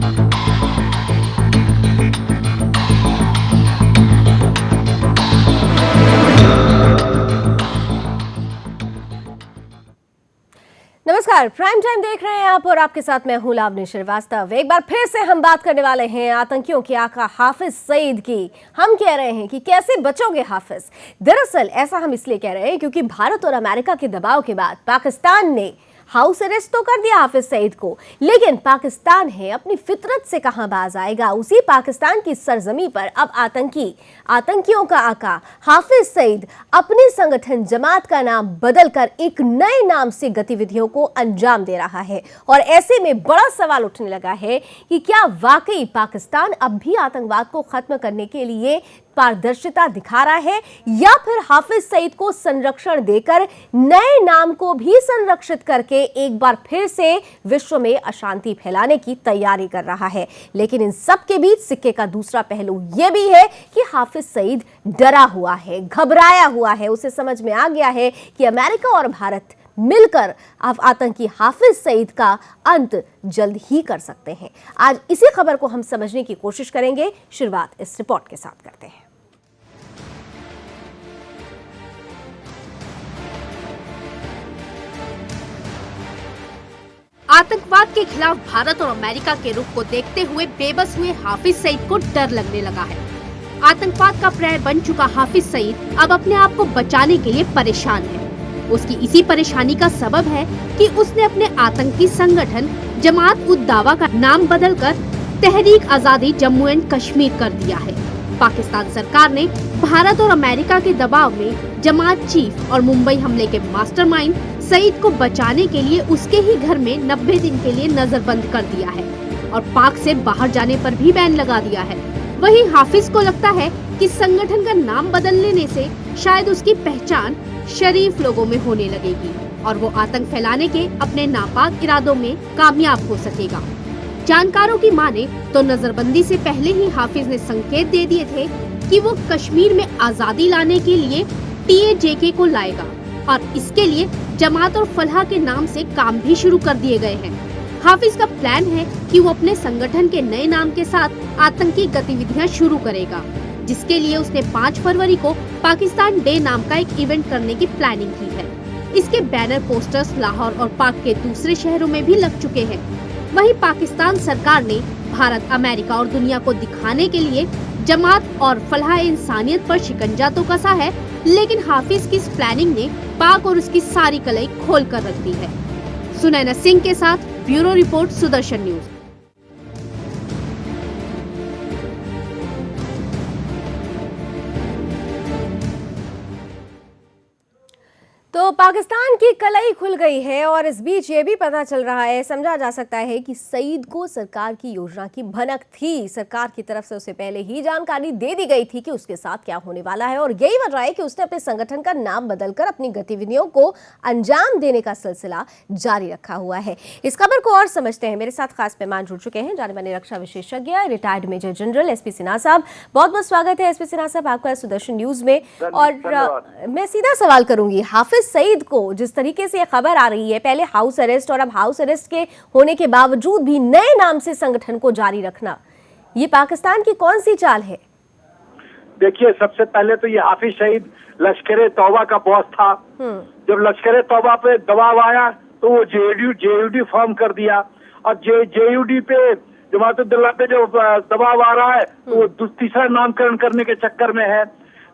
नमस्कार, prime time देख रहे हैं आप और आपके साथ मैं हूं लावनी श्रीवास्तव। एक बार फिर से हम बात करने वाले हैं आतंकियों के आका हाफिज सईद की। हम कह रहे हैं कि कैसे बचोगे हाफिज। दरअसल ऐसा हम इसलिए कह रहे हैं क्योंकि भारत और अमेरिका के दबाव के बाद पाकिस्तान ने हाउस अरेस्ट तो कर दिया हाफिज सईद को, लेकिन पाकिस्तान है अपनी फितरत से कहां बाज आएगा। उसी पाकिस्तान की सरजमी पर अब आतंकियों का आका हाफिज सईद अपने संगठन जमात का नाम बदलकर एक नए नाम से गतिविधियों को अंजाम दे रहा है। और ऐसे में बड़ा सवाल उठने लगा है कि क्या वाकई पाकिस्तान अब भी आतंकवाद को खत्म करने के लिए पारदर्शिता दिखा रहा है, या फिर हाफिज सईद को संरक्षण देकर नए नाम को भी संरक्षित करके एक बार फिर से विश्व में अशांति फैलाने की तैयारी कर रहा है। लेकिन इन सब के बीच सिक्के का दूसरा पहलू यह भी है कि हाफिज सईद डरा हुआ है, घबराया हुआ है। उसे समझ में आ गया है कि अमेरिका और भारत मिलकर अब आतंकी हाफिज सईद का अंत जल्द ही कर सकते हैं। आज इसी खबर को हम समझने की कोशिश करेंगे। शुरुआत इस रिपोर्ट के साथ करते हैं। आतंकवाद के खिलाफ भारत और अमेरिका के रुख को देखते हुए बेबस हुए हाफिज सईद को डर लगने लगा है। आतंकवाद का पर्याय बन चुका हाफिज सईद अब अपने आप को बचाने के लिए परेशान है। उसकी इसी परेशानी का सबब है कि उसने अपने आतंकी संगठन जमात उद दावा का नाम बदलकर तहरीक आजादी जम्मू एंड कश्मीर कर दिया है। पाकिस्तान सरकार ने भारत और अमेरिका के दबाव में जमात चीफ और मुंबई हमले के मास्टरमाइंड सईद को बचाने के लिए उसके ही घर में 90 दिन के लिए नजरबंद कर दिया है और पाक से बाहर जाने पर भी बैन लगा दिया है। वहीं हाफिज को लगता है कि संगठन का नाम बदल लेने से शायद उसकी पहचान शरीफ लोगों में होने लगेगी और वो आतंक फैलाने के अपने नापाक इरादों में कामयाब हो सकेगा। जानकारों की माने तो नजरबंदी से पहले ही हाफिज ने संकेत दे दिए थे कि वो कश्मीर में आजादी लाने के लिए TAJK को लाएगा और इसके लिए जमात और फलाह के नाम से काम भी शुरू कर दिए गए हैं। हाफिज का प्लान है कि वो अपने संगठन के नए नाम के साथ आतंकी गतिविधियां शुरू करेगा, जिसके लिए उसने 5 फरवरी को पाकिस्तान डे नाम का एक इवेंट करने की प्लानिंग की है। इसके बैनर पोस्टर्स लाहौर और पाक के दूसरे शहरों में भी लग चुके हैं। वहीं पाकिस्तान सरकार ने भारत, अमेरिका और दुनिया को दिखाने के लिए जमात और फलाह इंसानियत पर शिकंजा तो कसा है, लेकिन हाफिज की इस प्लानिंग ने पाक और उसकी सारी कलाई खोल कर रख दी है। सुनैना सिंह के साथ ब्यूरो रिपोर्ट, सुदर्शन न्यूज। तो पाकिस्तान की कलाई खुल गई है और इस बीच ये भी पता चल रहा है, समझा जा सकता है कि सईद को सरकार की योजना की भनक थी। सरकार की तरफ से उसे पहले ही जानकारी दे दी गई थी कि उसके साथ क्या होने वाला है और यही वजह है कि उसने अपने संगठन का नाम बदलकर अपनी गतिविधियों को अंजाम देने का सिलसिला जारी रखा हुआ है। इस खबर को और समझते हैं। मेरे साथ खास मेहमान जुड़ चुके हैं, जाने माने रक्षा विशेषज्ञ retired major general SP Sinha साहब। बहुत बहुत स्वागत है SP सिन्हा साहब आपका सुदर्शन न्यूज में। और मैं सीधा सवाल करूंगी, हाफिज सईद को जिस तरीके से खबर आ रही है, पहले हाउस अरेस्ट और अब हाउस अरेस्ट के होने के बावजूद भी नए नाम से संगठन को जारी रखना, ये पाकिस्तान की कौन सी चाल है? देखिए, सबसे पहले तो ये हाफिज सईद लश्कर तौबा का बॉस था। जब लश्कर तौबा पे दबाव आया तो वो JUD फॉर्म कर दिया और JUD पे जमात-उद-दौला पे जो दबाव आ रहा है तो वो तीसरा नामकरण करने के चक्कर में है।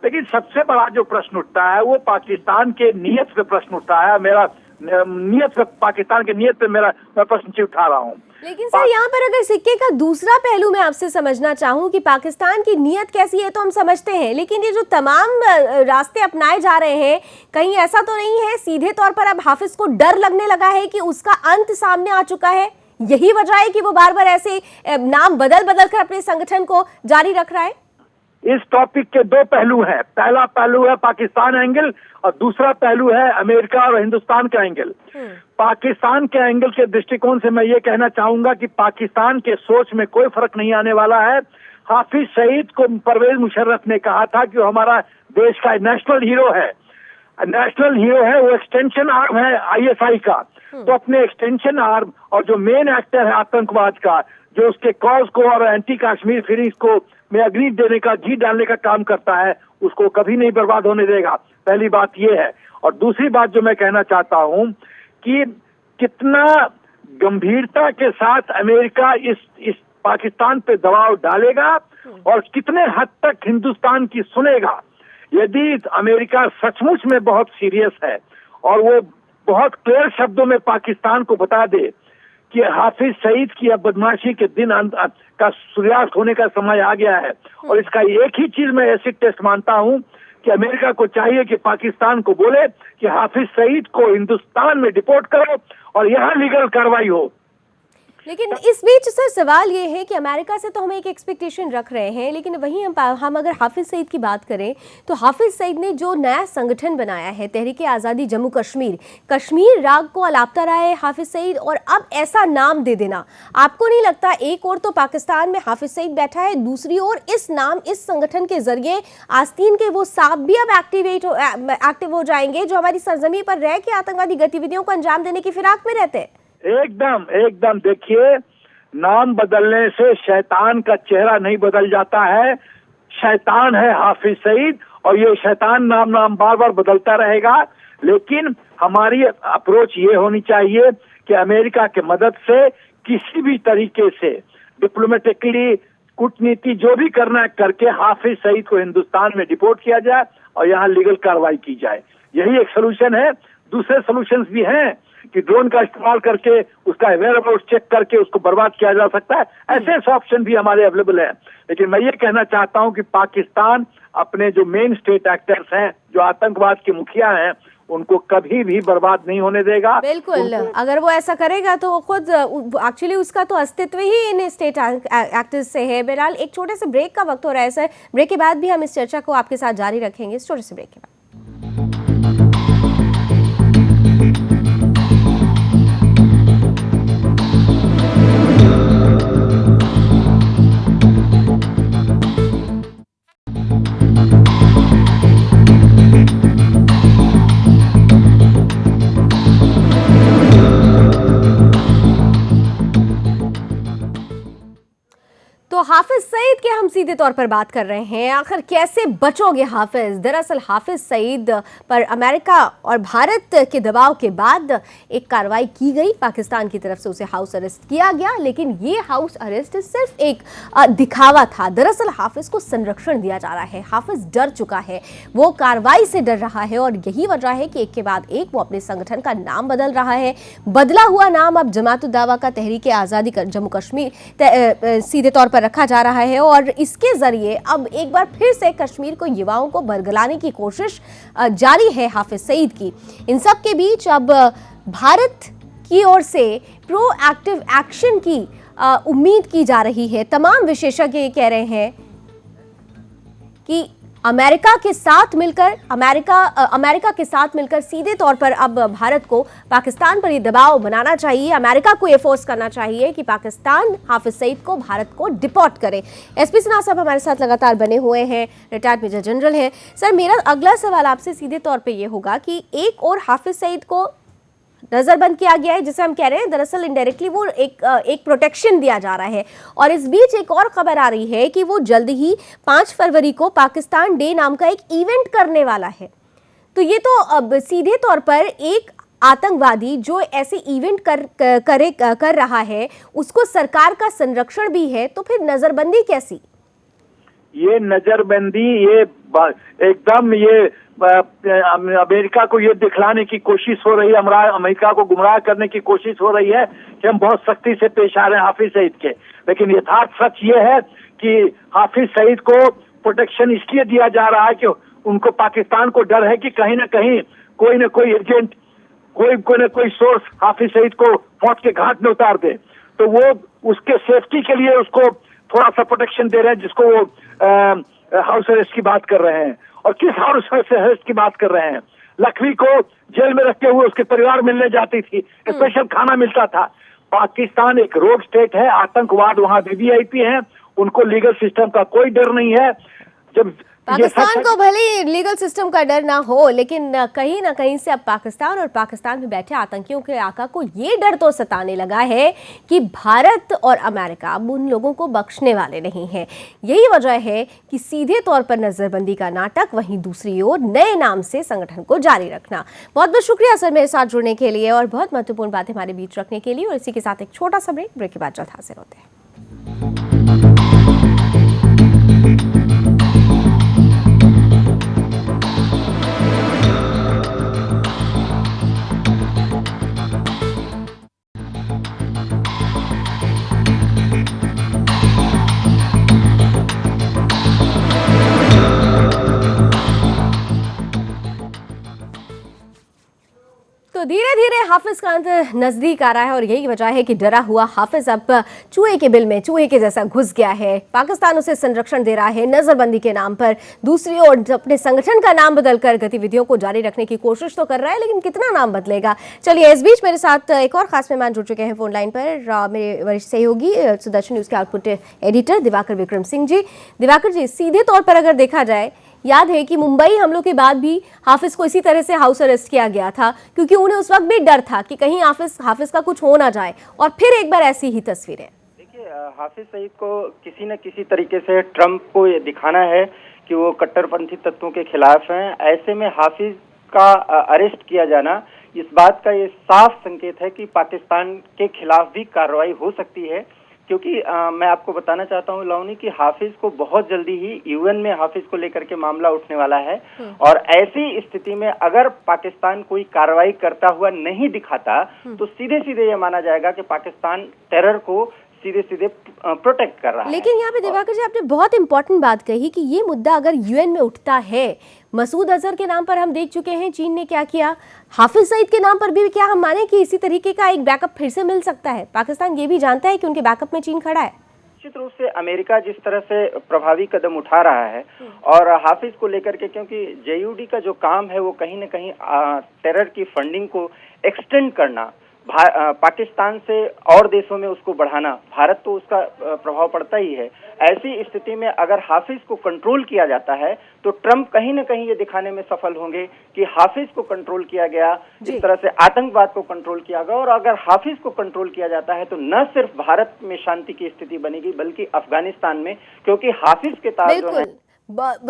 लेकिन सबसे बड़ा जो प्रश्न उठता है वो पाकिस्तान के नीयत पे प्रश्न उठता है। मेरा नीयत पे, पाकिस्तान के नीयत पे मैं प्रश्न उठा रहा हूँ। लेकिन सर, यहाँ पर अगर सिक्के का दूसरा पहलू मैं आपसे समझना चाहूँ कि पाकिस्तान की नीयत कैसी है तो हम समझते हैं, लेकिन ये जो तमाम रास्ते अपनाए जा रहे हैं, कहीं ऐसा तो नहीं है सीधे तौर पर अब हाफिज को डर लगने लगा है कि उसका अंत सामने आ चुका है? यही वजह है कि वो बार बार ऐसे नाम बदल कर अपने संगठन को जारी रख रहा है? इस टॉपिक के 2 पहलू हैं। पहला पहलू है पाकिस्तान एंगल और दूसरा पहलू है अमेरिका और हिंदुस्तान का एंगल। पाकिस्तान के एंगल के दृष्टिकोण से मैं ये कहना चाहूंगा कि पाकिस्तान के सोच में कोई फर्क नहीं आने वाला है। हाफिज सईद को परवेज मुशर्रफ ने कहा था कि वो हमारा देश का नेशनल हीरो है। नेशनल हीरो है, वो एक्सटेंशन आर्म है आईएसआई का। तो अपने एक्सटेंशन आर्म और जो मेन एक्टर है आतंकवाद का, जो उसके कॉज को और एंटी कश्मीर फ्रीज को में अग्नि देने का, घी डालने का काम करता है, उसको कभी नहीं बर्बाद होने देगा। पहली बात ये है। और दूसरी बात जो मैं कहना चाहता हूं कि कितना गंभीरता के साथ अमेरिका इस पाकिस्तान पे दबाव डालेगा और कितने हद तक हिंदुस्तान की सुनेगा। यदि अमेरिका सचमुच में बहुत सीरियस है और वो बहुत क्लियर शब्दों में पाकिस्तान को बता दे कि हाफिज सईद की अब बदमाशी के दिन का सूर्यास्त होने का समय आ गया है, और इसका एक ही चीज मैं एसिड टेस्ट मानता हूं कि अमेरिका को चाहिए कि पाकिस्तान को बोले कि हाफिज सईद को हिंदुस्तान में डिपोर्ट करो और यहाँ लीगल कार्रवाई हो। लेकिन इस बीच सर सवाल ये है कि अमेरिका से तो हम एक एक्सपेक्टेशन रख रहे हैं, लेकिन वहीं हम अगर हाफिज सईद की बात करें तो हाफिज सईद ने जो नया संगठन बनाया है तहरीक आज़ादी जम्मू कश्मीर, कश्मीर राग को अलापता रहा है हाफिज सईद, और अब ऐसा नाम दे देना, आपको नहीं लगता एक और तो पाकिस्तान में हाफिज सईद बैठा है, दूसरी ओर इस संगठन के जरिए आस्तीन के वो सांप भी अब एक्टिव हो जाएंगे जो हमारी सरजमी पर रह के आतंकवादी गतिविधियों को अंजाम देने की फिराक में रहते हैं? एकदम देखिए, नाम बदलने से शैतान का चेहरा नहीं बदल जाता है। शैतान है हाफिज सईद और ये शैतान नाम बार बार बदलता रहेगा। लेकिन हमारी अप्रोच ये होनी चाहिए कि अमेरिका के मदद से किसी भी तरीके से डिप्लोमेटिकली, कूटनीति जो भी करना है करके हाफिज सईद को हिंदुस्तान में डिपोर्ट किया जाए और यहाँ लीगल कार्रवाई की जाए। यही एक सोल्यूशन है। दूसरे सोल्यूशंस भी हैं कि ड्रोन का इस्तेमाल करके उसका वेयरअबाउट्स चेक करके उसको बर्बाद किया जा सकता है। ऐसे ऑप्शन भी हमारे अवेलेबल है। लेकिन मैं ये कहना चाहता हूं कि पाकिस्तान अपने जो मेन स्टेट एक्टर्स हैं, जो आतंकवाद के मुखिया हैं, उनको कभी भी बर्बाद नहीं होने देगा। बिल्कुल, अगर वो ऐसा करेगा तो खुद एक्चुअली उसका तो अस्तित्व ही इन स्टेट एक्टर्स से है। बहरहाल एक छोटे से ब्रेक का वक्त हो रहा है सर, ब्रेक के बाद भी हम इस चर्चा को आपके साथ जारी रखेंगे। इस छोटे से ब्रेक के बाद हाफिज सईद के हम सीधे तौर पर बात कर रहे हैं। आखिर कैसे बचोगे हाफिज? दरअसल हाफिज सईद पर अमेरिका और भारत के दबाव के बाद एक कार्रवाई की गई, पाकिस्तान की तरफ से उसे हाउस अरेस्ट किया गया। लेकिन ये हाउस अरेस्ट सिर्फ एक दिखावा था। दरअसल हाफिज को संरक्षण दिया जा रहा है। हाफिज डर चुका है, वो कार्रवाई से डर रहा है और यही वजह है कि एक के बाद एक वो अपने संगठन का नाम बदल रहा है। बदला हुआ नाम अब जमात उद दावा का तहरीक आज़ादी जम्मू कश्मीर सीधे तौर पर रखा जा रहा है और इसके जरिए अब एक बार फिर से कश्मीर को युवाओं को बरगलाने की कोशिश जारी है हाफिज सईद की। इन सब के बीच अब भारत की ओर से प्रोएक्टिव एक्शन की उम्मीद की जा रही है। तमाम विशेषज्ञ ये कह रहे हैं कि अमेरिका के साथ मिलकर सीधे तौर पर अब भारत को पाकिस्तान पर ये दबाव बनाना चाहिए। अमेरिका को ये फोर्स करना चाहिए कि पाकिस्तान हाफिज सईद को भारत को डिपोर्ट करे। एसपी सिन्हा साहब हमारे साथ लगातार बने हुए हैं, रिटायर्ड मेजर जनरल हैं। सर, मेरा अगला सवाल आपसे सीधे तौर पर ये होगा कि एक और हाफिज सईद को नजरबंद किया गया है, जिसे हम कह रहे हैं दरअसल इनडायरेक्टली वो एक प्रोटेक्शन दिया जा रहा है, और इस बीच एक और खबर आ रही है कि वो जल्द ही 5 फरवरी को पाकिस्तान डे नाम का एक इवेंट करने वाला है। तो ये तो अब सीधे तौर पर एक आतंकवादी जो ऐसे इवेंट कर रहा है उसको सरकार का संरक्षण भी है, तो फिर नजरबंदी कैसी? ये नजरबंदी ये एकदम ये अमेरिका को ये दिखलाने की कोशिश हो रही है, अमेरिका को गुमराह करने की कोशिश हो रही है कि हम बहुत सख्ती से पेश आ रहे हैं हाफिज सईद के। लेकिन यथार्थ सच ये है कि हाफिज सईद को प्रोटेक्शन इसलिए दिया जा रहा है कि उनको पाकिस्तान को डर है कि कहीं ना कहीं कोई ना कोई एजेंट, कोई ना कोई सोर्स हाफिज सईद को मौत के घाट में उतार दे। तो वो उसके सेफ्टी के लिए उसको थोड़ा सा प्रोटेक्शन दे रहे हैं, जिसको वो हाउस अरेस्ट की बात कर रहे हैं। और किस हाउस अरेस्ट की बात कर रहे हैं? लखवी को जेल में रखे हुए उसके परिवार मिलने जाती थी, स्पेशल खाना मिलता था। पाकिस्तान एक रोग स्टेट है, आतंकवाद वहां वीवीआईपी है, उनको लीगल सिस्टम का कोई डर नहीं है। जब पाकिस्तान को भले लीगल सिस्टम का डर ना हो, लेकिन कहीं ना कहीं से अब पाकिस्तान और पाकिस्तान में बैठे आतंकियों के आका को ये डर तो सताने लगा है कि भारत और अमेरिका अब उन लोगों को बख्शने वाले नहीं हैं। यही वजह है कि सीधे तौर पर नजरबंदी का नाटक, वहीं दूसरी ओर नए नाम से संगठन को जारी रखना। बहुत बहुत शुक्रिया सर मेरे साथ जुड़ने के लिए और बहुत महत्वपूर्ण बातें हमारे बीच रखने के लिए। और इसी के साथ एक छोटा सा ब्रेक के बाद जल्द हाजिर होते हैं। तो धीरे धीरे हाफिज का अंत नजदीक आ रहा है और यही वजह है कि डरा हुआ हाफिज अब चूहे के बिल में चूहे के जैसा घुस गया है। पाकिस्तान उसे संरक्षण दे रहा है नजरबंदी के नाम पर। दूसरी ओर अपने संगठन का नाम बदलकर गतिविधियों को जारी रखने की कोशिश तो कर रहा है, लेकिन कितना नाम बदलेगा। चलिए, इस बीच मेरे साथ एक और खास मेहमान जुड़ चुके हैं फोन लाइन पर, मेरे वरिष्ठ सहयोगी सुदर्शन न्यूज के आउटपुट एडिटर दिवाकर विक्रम सिंह जी। दिवाकर जी, सीधे तौर पर अगर देखा जाए, याद है कि मुंबई हमलों के बाद भी हाफिज को इसी तरह से हाउस अरेस्ट किया गया था, क्योंकि उन्हें उस वक्त भी डर था कि कहीं हाफिज का कुछ हो ना जाए। और फिर एक बार ऐसी ही तस्वीरें। देखिए, हाफिज सईद को किसी न किसी तरीके से ट्रंप को ये दिखाना है कि वो कट्टरपंथी तत्वों के खिलाफ हैं। ऐसे में हाफिज का अरेस्ट किया जाना इस बात का ये साफ संकेत है कि पाकिस्तान के खिलाफ भी कार्रवाई हो सकती है। क्योंकि मैं आपको बताना चाहता हूँ लावनी कि हाफिज को बहुत जल्दी ही यूएन में हाफिज को लेकर के मामला उठने वाला है। और ऐसी स्थिति में अगर पाकिस्तान कोई कार्रवाई करता हुआ नहीं दिखाता तो सीधे सीधे ये माना जाएगा कि पाकिस्तान टेरर को सीधे सीधे प्रोटेक्ट कर रहा है। लेकिन यहाँ पे दिवाकर जी, आपने बहुत इंपॉर्टेंट बात कही कि ये मुद्दा अगर यूएन में उठता है, मसूद अजहर के नाम पर हम देख चुके हैं चीन ने क्या किया, हाफिज सईद के नाम पर भी क्या हम माने कि इसी तरीके का एक बैकअप फिर से मिल सकता है? पाकिस्तान ये भी जानता है कि उनके बैकअप में चीन खड़ा है। निश्चित रूप से अमेरिका जिस तरह से प्रभावी कदम उठा रहा है और हाफिज को लेकर के, क्योंकि जेयूडी का जो काम है वो कहीं न कहीं टेरर की फंडिंग को एक्सटेंड करना, पाकिस्तान से और देशों में उसको बढ़ाना, भारत तो उसका प्रभाव पड़ता ही है। ऐसी स्थिति में अगर हाफिज को कंट्रोल किया जाता है तो ट्रंप कहीं न कहीं ये दिखाने में सफल होंगे कि हाफिज को कंट्रोल किया गया, जिस तरह से आतंकवाद को कंट्रोल किया गया। और अगर हाफिज को कंट्रोल किया जाता है तो न सिर्फ भारत में शांति की स्थिति बनेगी बल्कि अफगानिस्तान में, क्योंकि हाफिज के तार जो है,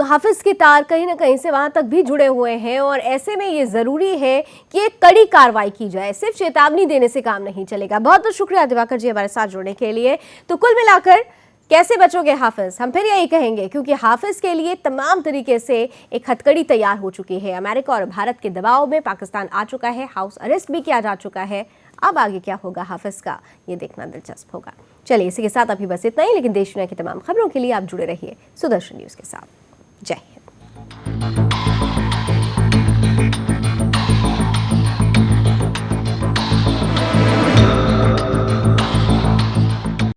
हाफिज के तार कहीं ना कहीं से वहां तक भी जुड़े हुए हैं। और ऐसे में ये जरूरी है कि एक कड़ी कार्रवाई की जाए, सिर्फ चेतावनी देने से काम नहीं चलेगा। बहुत बहुत शुक्रिया दिवाकर जी हमारे साथ जुड़ने के लिए। तो कुल मिलाकर कैसे बचोगे हाफिज, हम फिर यही कहेंगे, क्योंकि हाफिज के लिए तमाम तरीके से एक हथकड़ी तैयार हो चुकी है। अमेरिका और भारत के दबाव में पाकिस्तान आ चुका है, हाउस अरेस्ट भी किया जा चुका है। अब आगे क्या होगा हाफिज का, ये देखना दिलचस्प होगा। चलिए, इसी के साथ अभी बस इतना ही, लेकिन देश दुनिया की तमाम खबरों के लिए आप जुड़े रहिए सुदर्शन न्यूज के साथ। जय हिंद।